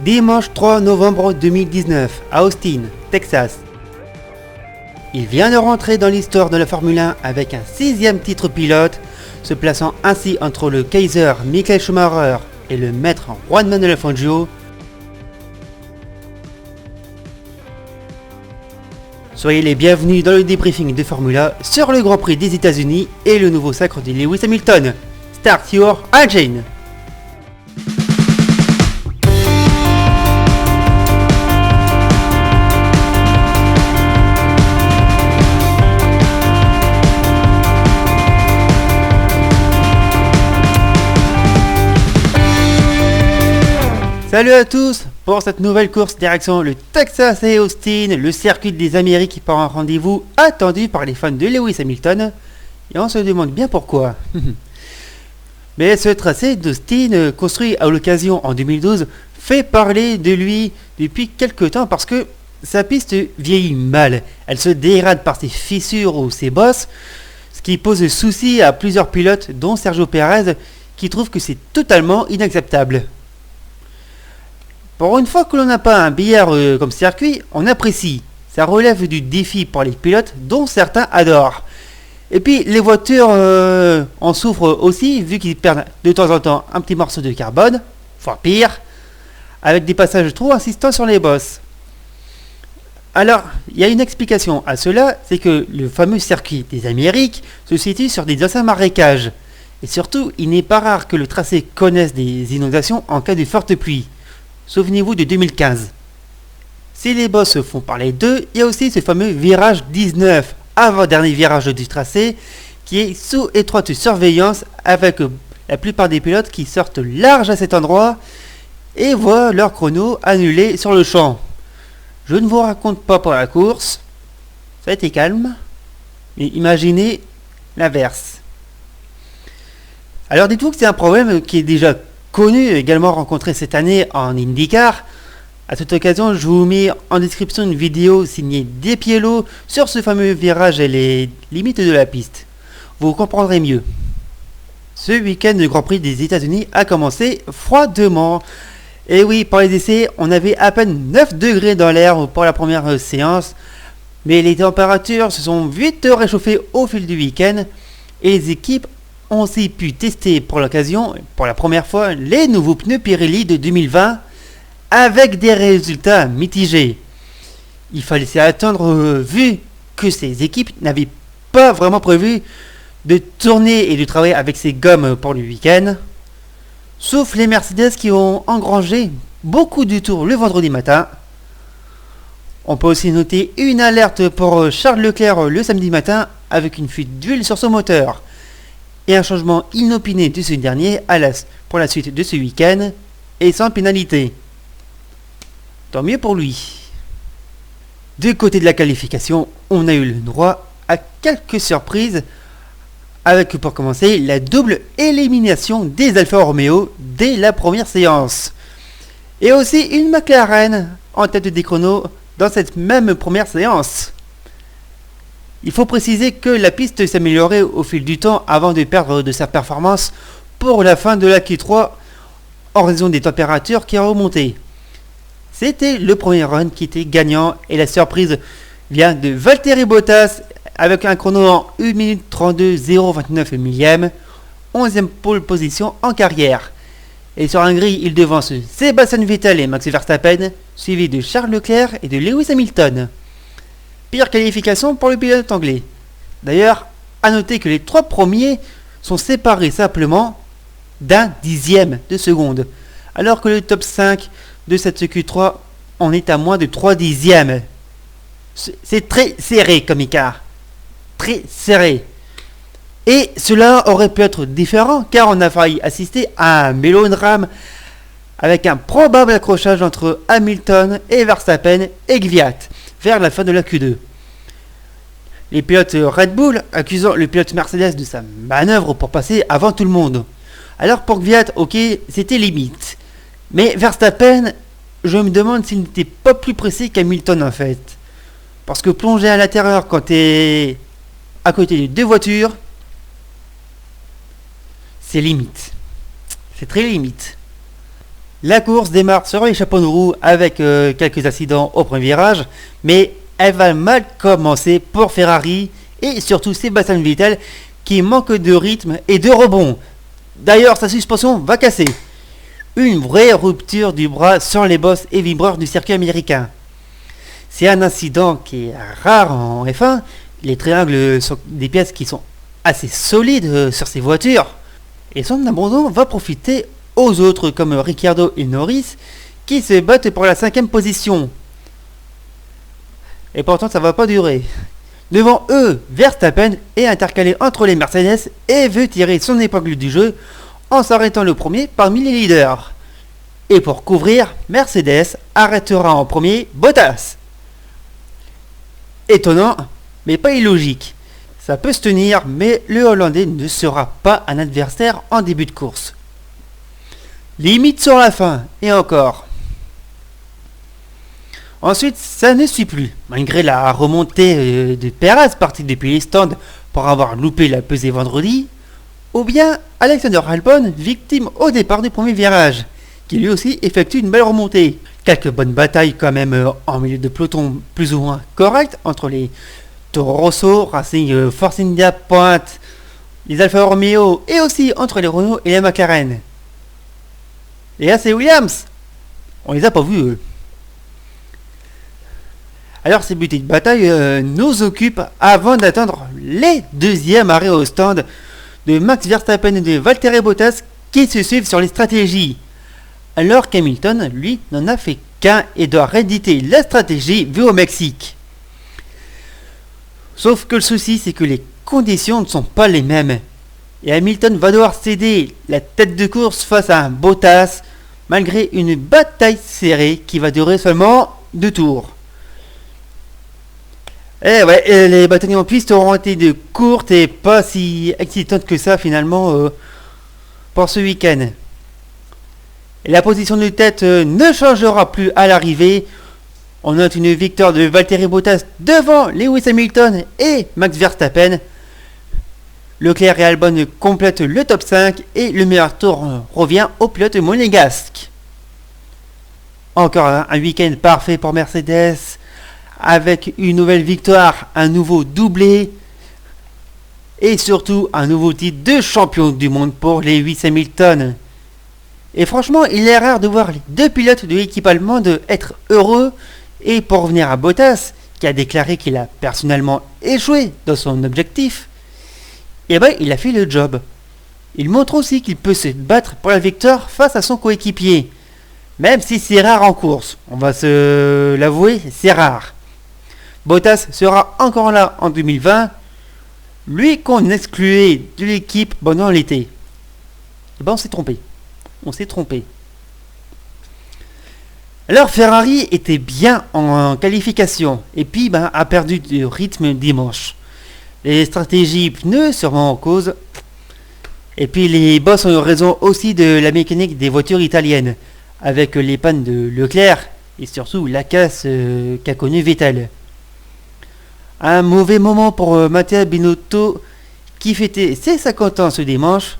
Dimanche 3 novembre 2019 à Austin, Texas. Il vient de rentrer dans l'histoire de la Formule 1 avec un 6e titre pilote, se plaçant ainsi entre le Kaiser Michael Schumacher et le maître Juan Manuel Fangio. Soyez les bienvenus dans le débriefing de Formula sur le Grand Prix des États-Unis et le nouveau sacre de Lewis Hamilton. Start your engine! Salut à tous pour cette nouvelle course direction le Texas et Austin, le circuit des Amériques par un rendez-vous attendu par les fans de Lewis Hamilton. Et on se demande bien pourquoi. Mais ce tracé d'Austin, construit à l'occasion en 2012, fait parler de lui depuis quelques temps parce que sa piste vieillit mal. Elle se dégrade par ses fissures ou ses bosses, ce qui pose souci à plusieurs pilotes dont Sergio Pérez qui trouve que c'est totalement inacceptable. Pour une fois que l'on n'a pas un billard comme circuit, on apprécie. Ça relève du défi pour les pilotes dont certains adorent. Et puis les voitures en souffrent aussi vu qu'ils perdent de temps en temps un petit morceau de carbone, voire pire, avec des passages trop insistants sur les bosses. Alors, il y a une explication à cela, c'est que le fameux circuit des Amériques se situe sur des anciens marécages. Et surtout, il n'est pas rare que le tracé connaisse des inondations en cas de forte pluie. Souvenez-vous de 2015. Si les bosses font parler d'eux, il y a aussi ce fameux virage 19, avant-dernier virage du tracé, qui est sous étroite surveillance avec la plupart des pilotes qui sortent large à cet endroit et voient leur chrono annulé sur le champ. Je ne vous raconte pas pour la course, ça a été calme, mais imaginez l'inverse. Alors dites-vous que c'est un problème qui est déjà connu, également rencontré cette année en IndyCar. À toute occasion, je vous mets en description une vidéo signée Despiello sur ce fameux virage et les limites de la piste. Vous comprendrez mieux. Ce week-end, le Grand Prix des États-Unis a commencé froidement. Et oui, pour les essais, on avait à peine 9 degrés dans l'air pour la première séance. Mais les températures se sont vite réchauffées au fil du week-end et les équipes ont aussi pu tester pour l'occasion, pour la première fois, les nouveaux pneus Pirelli de 2020 avec des résultats mitigés. Il fallait s'y attendre vu que ces équipes n'avaient pas vraiment prévu de tourner et de travailler avec ces gommes pour le week-end, sauf les Mercedes qui ont engrangé beaucoup de tours le vendredi matin. On peut aussi noter une alerte pour Charles Leclerc le samedi matin avec une fuite d'huile sur son moteur et un changement inopiné de ce dernier pour la suite de ce week-end et sans pénalité. Tant mieux pour lui. Du côté de la qualification, on a eu le droit à quelques surprises avec pour commencer la double élimination des Alfa Romeo dès la première séance. Et aussi une McLaren en tête des chronos dans cette même première séance. Il faut préciser que la piste s'améliorait au fil du temps avant de perdre de sa performance pour la fin de la Q3 en raison des températures qui remontaient. C'était le premier run qui était gagnant et la surprise vient de Valtteri Bottas avec un chrono en 1 minute 32 029 millième, 11e pole position en carrière. Et sur un grid, il devance Sebastian Vettel et Max Verstappen, suivi de Charles Leclerc et de Lewis Hamilton. Pire qualification pour le pilote anglais. D'ailleurs, à noter que les 3 premiers sont séparés simplement d'un dixième de seconde, alors que le top 5 de cette Q3 en est à moins de 3 dixièmes. C'est très serré comme écart. Très serré. Et cela aurait pu être différent car on a failli assister à un mélodrame avec un probable accrochage entre Hamilton et Verstappen et Kvyat vers la fin de la Q2. Les pilotes Red Bull accusant le pilote Mercedes de sa manœuvre pour passer avant tout le monde. Alors pour Kvyat, ok, c'était limite. Mais Verstappen, je me demande s'il n'était pas plus pressé qu'Hamilton en fait. Parce que plonger à l'intérieur quand t'es à côté de 2 voitures, c'est limite. C'est très limite. La course démarre sur les chapeaux de roue avec quelques accidents au premier virage, mais elle va mal commencer pour Ferrari et surtout Sébastien Vettel qui manque de rythme et de rebond. D'ailleurs, sa suspension va casser. Une vraie rupture du bras sur les bosses et vibreurs du circuit américain. C'est un incident qui est rare en F1. Les triangles sont des pièces qui sont assez solides sur ces voitures. Et son abandon va profiter aux autres comme Ricciardo et Norris qui se battent pour la 5e position. Et pourtant ça va pas durer. Devant eux, Verstappen est intercalé entre les Mercedes et veut tirer son épingle du jeu en s'arrêtant le premier parmi les leaders. Et pour couvrir, Mercedes arrêtera en premier Bottas. Étonnant, mais pas illogique. Ça peut se tenir, mais le Hollandais ne sera pas un adversaire en début de course. Limite sur la fin, et encore. Ensuite, ça ne suit plus. Malgré la remontée de Perez parti depuis les stands pour avoir loupé la pesée vendredi, ou bien Alexander Albon, victime au départ du premier virage, qui lui aussi effectue une belle remontée. Quelques bonnes batailles quand même en milieu de peloton plus ou moins correctes entre les Toro Rosso, Racing Force India Pointe, les Alfa Romeo et aussi entre les Renault et les McLaren. Et là c'est Williams, on les a pas vus eux. Alors ces petites batailles nous occupent avant d'atteindre les deuxièmes arrêts au stand de Max Verstappen et de Valtteri Bottas qui se suivent sur les stratégies. Alors qu'Hamilton, lui, n'en a fait qu'un et doit rééditer la stratégie vue au Mexique. Sauf que le souci, c'est que les conditions ne sont pas les mêmes. Et Hamilton va devoir céder la tête de course face à un Bottas, malgré une bataille serrée qui va durer seulement 2 tours. Les batailles en piste auront été de courtes et pas si excitantes que ça finalement pour ce week-end. Et la position de tête ne changera plus à l'arrivée. On note une victoire de Valtteri Bottas devant Lewis Hamilton et Max Verstappen. Leclerc et Albon complètent le top 5 et le meilleur tour revient au pilote monégasque. Encore un week-end parfait pour Mercedes avec une nouvelle victoire, un nouveau doublé et surtout un nouveau titre de champion du monde pour Lewis Hamilton. Et franchement, il est rare de voir les 2 pilotes de l'équipe allemande être heureux. Et pour revenir à Bottas, qui a déclaré qu'il a personnellement échoué dans son objectif, eh ben il a fait le job. Il montre aussi qu'il peut se battre pour la victoire face à son coéquipier. Même si c'est rare en course, on va se l'avouer, c'est rare. Bottas sera encore là en 2020, lui qu'on excluait de l'équipe pendant l'été. Eh ben on s'est trompé. On s'est trompé. Alors Ferrari était bien en qualification et puis a perdu du rythme dimanche. Les stratégies pneus seront en cause. Et puis les boss ont eu raison aussi de la mécanique des voitures italiennes, avec les pannes de Leclerc et surtout la casse qu'a connue Vettel. Un mauvais moment pour Mattia Binotto qui fêtait ses 50 ans ce dimanche.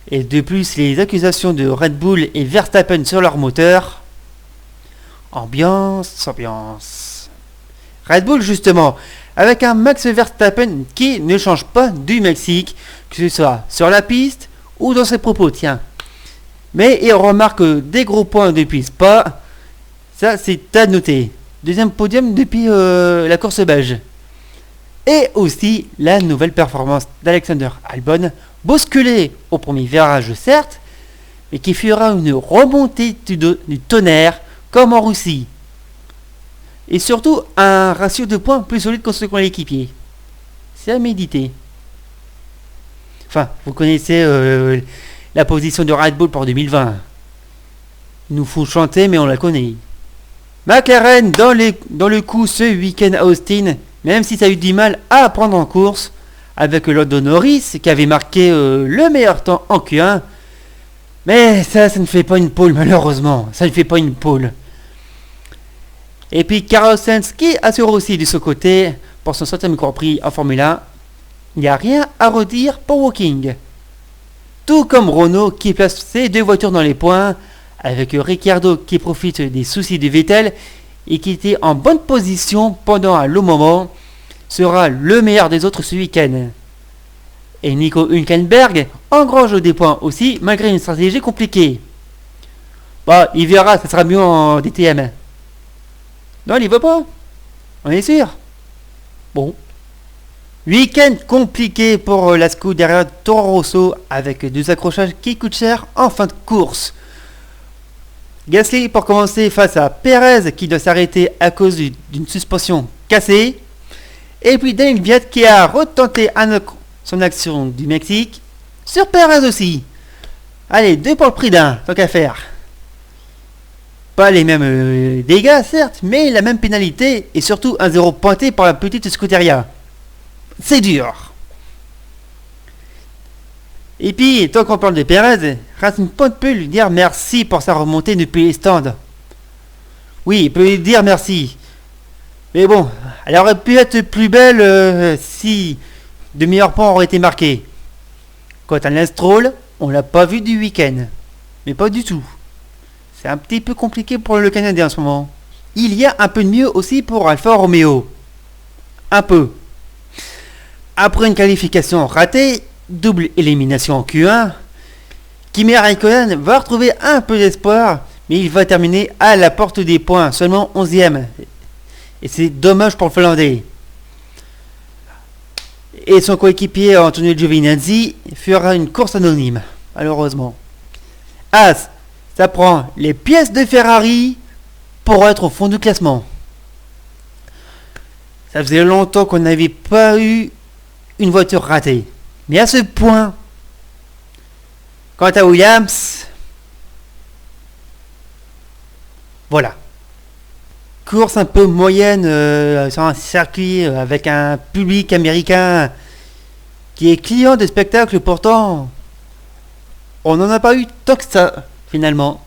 Et de plus les accusations de Red Bull et Verstappen sur leur moteur. Ambiance. Red Bull justement, avec un Max Verstappen qui ne change pas du Mexique, que ce soit sur la piste ou dans ses propos, tiens. Mais il remarque des gros points depuis Spa, ça c'est à noter. Deuxième podium depuis la course belge. Et aussi la nouvelle performance d'Alexander Albon, bousculé au premier virage certes, mais qui fera une remontée du tonnerre comme en Russie. Et surtout, un ratio de points plus solide que ce qu'ont l'équipier. C'est à méditer. Enfin, vous connaissez la position de Red Bull pour 2020. Il nous faut chanter, mais on la connaît. McLaren dans le coup ce week-end à Austin, même si ça a eu du mal à prendre en course, avec Lando Norris qui avait marqué le meilleur temps en Q1. Mais ça ne fait pas une pole, malheureusement. Ça ne fait pas une pole. Et puis Carlos Sainz qui assure aussi de ce côté pour son 7e Grand Prix en Formule 1. Il n'y a rien à redire pour Woking. Tout comme Renault qui place ses 2 voitures dans les points avec Ricciardo qui profite des soucis de Vettel et qui était en bonne position pendant un long moment, sera le meilleur des autres ce week-end. Et Nico Hülkenberg engrange des points aussi malgré une stratégie compliquée. Bah, il verra, ça sera mieux en DTM. Non, il y va pas. On est sûr. Bon. Week-end compliqué pour la Scuderia Toro Rosso avec deux accrochages qui coûtent cher en fin de course. Gasly pour commencer face à Perez qui doit s'arrêter à cause d'une suspension cassée. Et puis Daniel Kvyat qui a retenté son action du Mexique sur Perez aussi. Allez, deux pour le prix d'un, tant qu'à faire. Pas les mêmes dégâts certes, mais la même pénalité et surtout un 0 pointé par la petite Scuderia. C'est dur. Et puis, tant qu'on parle de Perez, Racing Point peut lui dire merci pour sa remontée depuis les stands. Oui, il peut lui dire merci. Mais bon, elle aurait pu être plus belle si de meilleurs points auraient été marqués. Quant à Lance Stroll, on l'a pas vu du week-end. Mais pas du tout. C'est un petit peu compliqué pour le Canadien en ce moment. Il y a un peu de mieux aussi pour Alfa Romeo. Un peu. Après une qualification ratée, double élimination en Q1, Kimi Raikkonen va retrouver un peu d'espoir, mais il va terminer à la porte des points, seulement 11e. Et c'est dommage pour le Finlandais. Et son coéquipier Antonio Giovinazzi fera une course anonyme, malheureusement. As, ça prend les pièces de Ferrari pour être au fond du classement. Ça faisait longtemps qu'on n'avait pas eu une voiture ratée. Mais à ce point, quant à Williams, voilà. Course un peu moyenne sur un circuit avec un public américain qui est client de spectacles, pourtant on n'en a pas eu tant que ça finalement.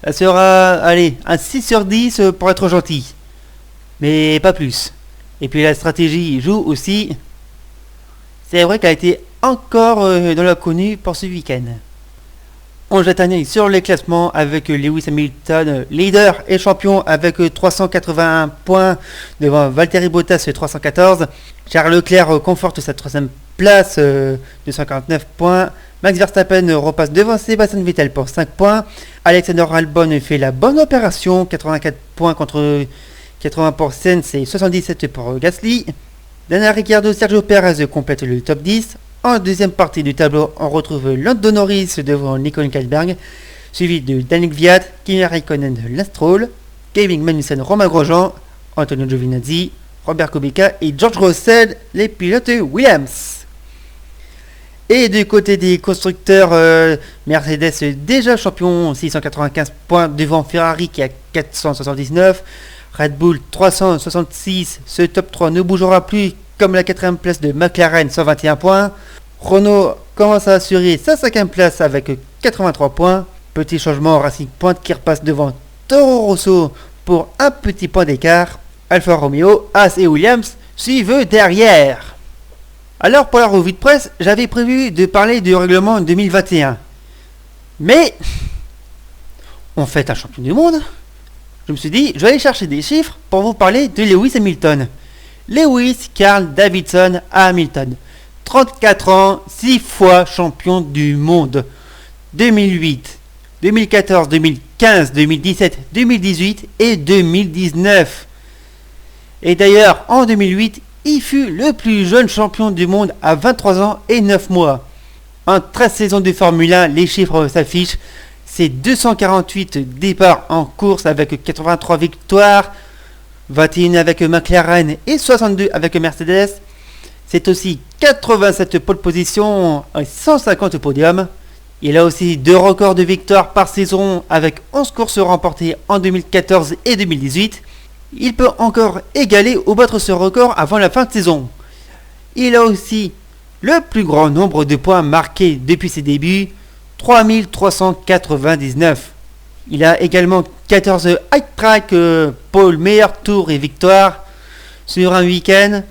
Ça sera, allez, un 6 sur 10 pour être gentil, mais pas plus. Et puis la stratégie joue aussi. C'est vrai qu'elle a été encore dans l'inconnu pour ce week-end. On jette un œil sur les classements avec Lewis Hamilton, leader et champion avec 381 points devant Valtteri Bottas 314. Charles Leclerc conforte sa troisième place de 149 points. Max Verstappen repasse devant Sebastian Vettel pour 5 points. Alexander Albon fait la bonne opération, 84 points contre 80 pour Sainz et 77 pour Gasly. Daniel Ricciardo, Sergio Perez complète le top 10. En deuxième partie du tableau, on retrouve Lando Norris devant Nico Hülkenberg, suivi de Daniel Kvyat, Kimi Raikkonen, Lance Stroll, Kevin Magnussen, Romain Grosjean, Antonio Giovinazzi, Robert Kubica et George Russell, les pilotes Williams. Et du côté des constructeurs, Mercedes déjà champion, 695 points devant Ferrari qui a 479, Red Bull 366, ce top 3 ne bougera plus comme la 4ème place de McLaren 121 points. Renault commence à assurer sa 5ème place avec 83 points. Petit changement, Racing Point qui repasse devant Toro Rosso pour un petit point d'écart. Alfa Romeo, Haas et Williams suivent derrière. Alors pour la revue de presse, j'avais prévu de parler du règlement 2021. Mais on fête un champion du monde. Je me suis dit, je vais aller chercher des chiffres pour vous parler de Lewis Hamilton. Lewis Carl Davidson Hamilton, 34 ans, 6 fois champion du monde, 2008, 2014, 2015, 2017, 2018 et 2019. Et d'ailleurs, en 2008, il fut le plus jeune champion du monde à 23 ans et 9 mois. En 13 saisons de Formule 1, les chiffres s'affichent. C'est 248 départs en course avec 83 victoires, 21 avec McLaren et 62 avec Mercedes. C'est aussi 87 pole positions et 150 podiums. Il a aussi 2 records de victoires par saison avec 11 courses remportées en 2014 et 2018. Il peut encore égaler ou battre ce record avant la fin de saison. Il a aussi le plus grand nombre de points marqués depuis ses débuts, 3399. Il a également 14 high track pole meilleur tour et victoire sur un week-end.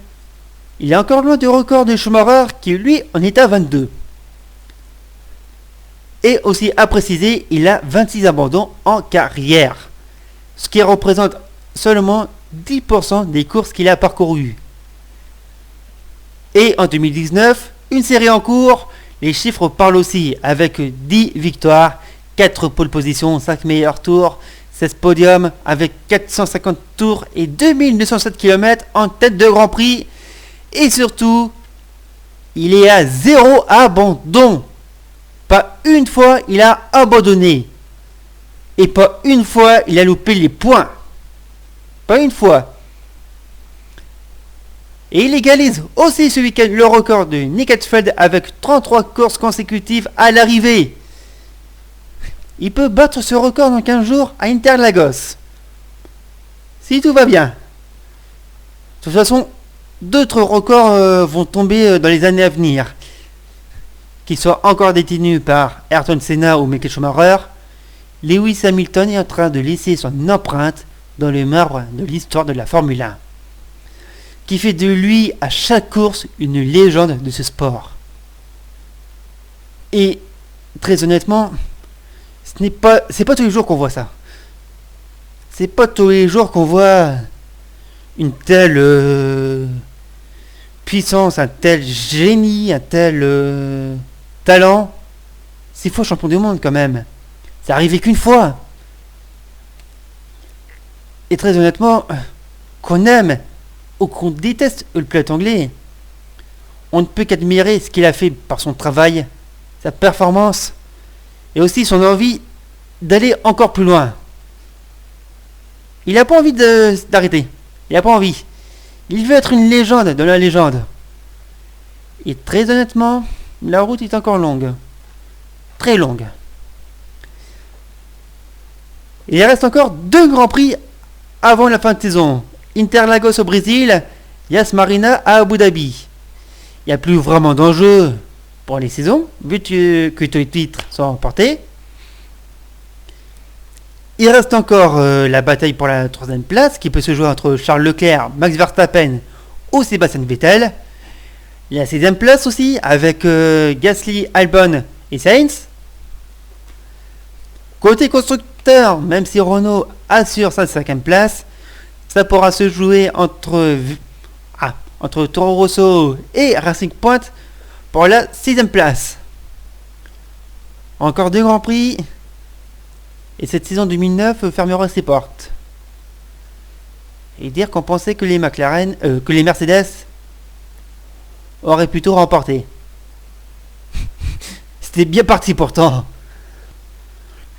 Il est encore loin du record de Schumacher qui lui en est à 22. Et aussi à préciser, il a 26 abandons en carrière, ce qui représente seulement 10% des courses qu'il a parcourues. Et en 2019, une série en cours, les chiffres parlent aussi, avec 10 victoires, 4 pole positions, 5 meilleurs tours, 16 podiums, avec 450 tours et 2907 km en tête de Grand Prix. Et surtout, il est à 0 abandon. Pas une fois il a abandonné. Et pas une fois il a loupé les points. Pas une fois. Et il égalise aussi ce week-end le record de Nick Heidfeld avec 33 courses consécutives à l'arrivée. Il peut battre ce record dans 15 jours à Interlagos. Si tout va bien. De toute façon, d'autres records vont tomber dans les années à venir. Qu'ils soient encore détenus par Ayrton Senna ou Michael Schumacher, Lewis Hamilton est en train de laisser son empreinte dans le marbre de l'histoire de la Formule 1, qui fait de lui à chaque course une légende de ce sport. Et très honnêtement, c'est pas tous les jours qu'on voit ça. C'est pas tous les jours qu'on voit une telle puissance, un tel génie, un tel talent. 6 fois champion du monde quand même. C'est arrivé qu'une fois. Et très honnêtement, qu'on aime ou qu'on déteste le pilote anglais, on ne peut qu'admirer ce qu'il a fait par son travail, sa performance et aussi son envie d'aller encore plus loin. Il n'a pas envie d'arrêter. Il n'a pas envie. Il veut être une légende de la légende. Et très honnêtement, la route est encore longue. Très longue. Il reste encore 2 grands prix avant la fin de saison. Interlagos au Brésil, Yas Marina à Abu Dhabi. Il n'y a plus vraiment d'enjeu pour les saisons, vu que tous les titres sont remportés. Il reste encore la bataille pour la 3e place, qui peut se jouer entre Charles Leclerc, Max Verstappen ou Sébastien Vettel. La 6e place aussi, avec Gasly, Albon et Sainz. Côté constructeur, même si Renault assure sa 5e place, ça pourra se jouer entre Toro Rosso et Racing Point pour la 6e place. Encore 2 grands prix et cette saison 2009 fermera ses portes. Et dire qu'on pensait que les Mercedes auraient plutôt remporté. C'était bien parti pourtant.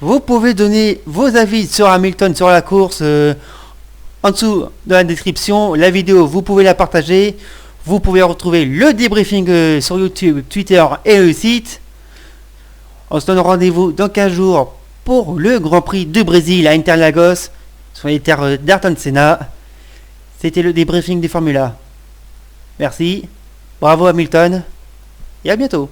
Vous pouvez donner vos avis sur Hamilton, sur la course, en dessous de la description. La vidéo, vous pouvez la partager. Vous pouvez retrouver le débriefing sur YouTube, Twitter et le site. On se donne rendez-vous dans 15 jours pour le Grand Prix du Brésil à Interlagos, sur les terres d'Ayrton Senna. C'était le débriefing des Formula. Merci, bravo Hamilton, et à bientôt.